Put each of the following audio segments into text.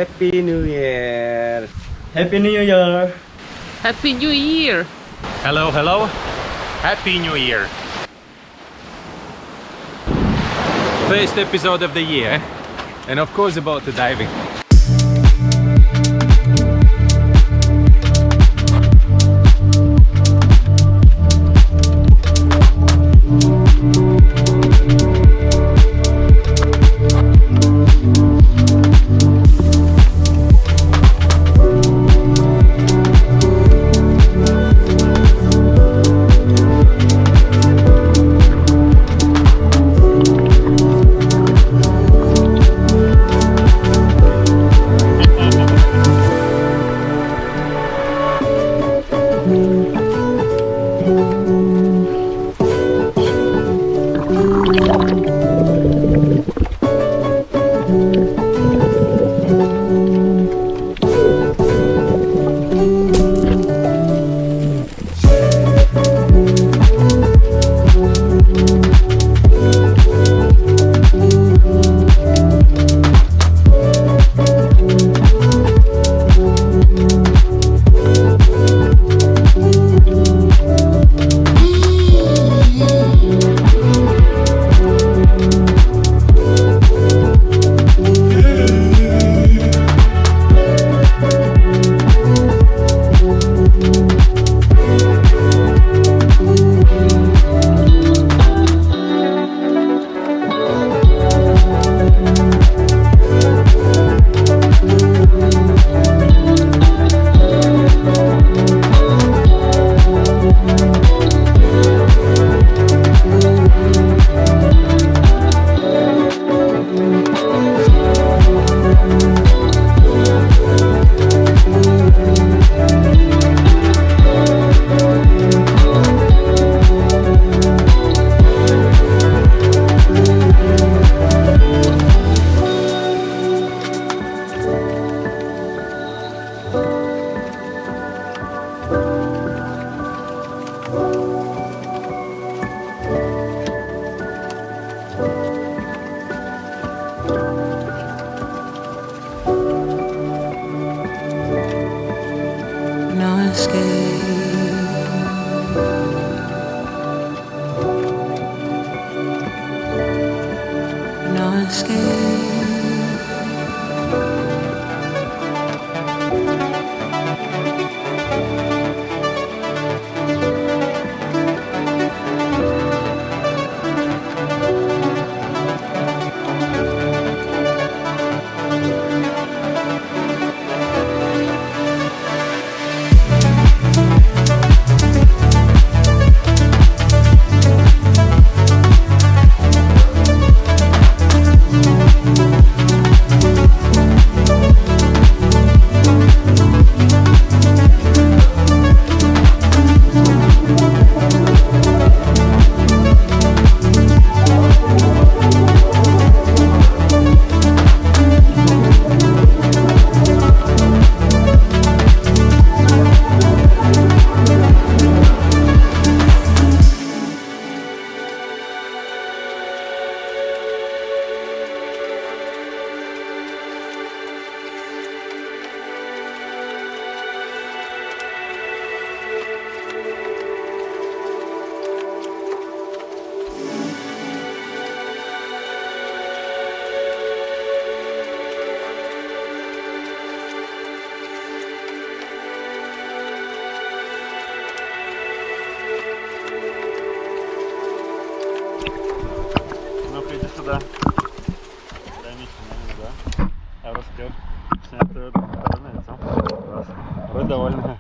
Happy New Year. Happy New Year. Happy New Year. Hello, hello. Happy New Year. First episode of the year, and of course about the diving. No escape. No escape. Ну, приди сюда. Дай мне сюда, да. Я раскрыл. Снятую стороны лицо. Класс. Вы довольны.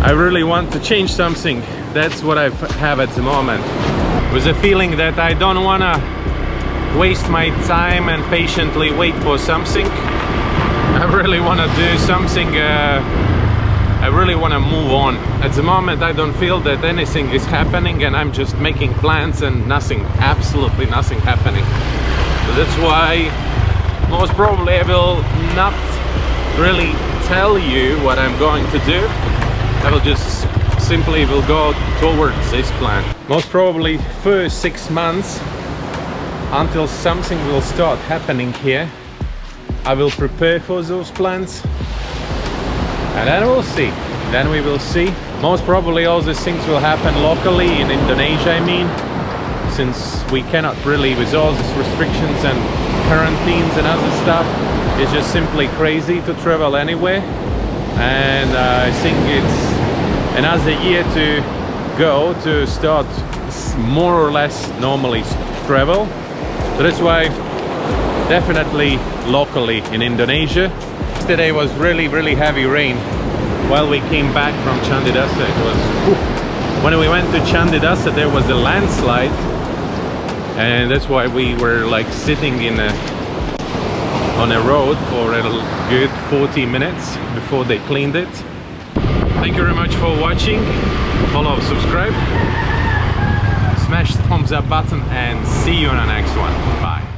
I really want to change something. That's what I have at the moment. With a feeling that I don't want to waste my time and patiently wait for something. I really want to do something. I really want to move on. At the moment I don't feel that anything is happening, and I'm just making plans and nothing, absolutely nothing happening. So that's why most probably I will not really tell you what I'm going to do. I will just simply will go towards this plan. Most probably first 6 months until something will start happening here, I will prepare for those plans, and then we'll see. Then we will see. Most probably all these things will happen locally in Indonesia, I mean, since we cannot really, with all these restrictions and quarantines and other stuff, it's just simply crazy to travel anywhere. And I think it's another year to go to start more or less normally travel. So that's why definitely locally in Indonesia. Yesterday was really heavy rain while we came back from Chandidasa. It was, when we went to Chandidasa there was a landslide, and that's why we were like sitting in on a road for a good 40 minutes before they cleaned it. Thank you very much for watching. Follow, subscribe, smash the thumbs up button, and see you on the next one. Bye.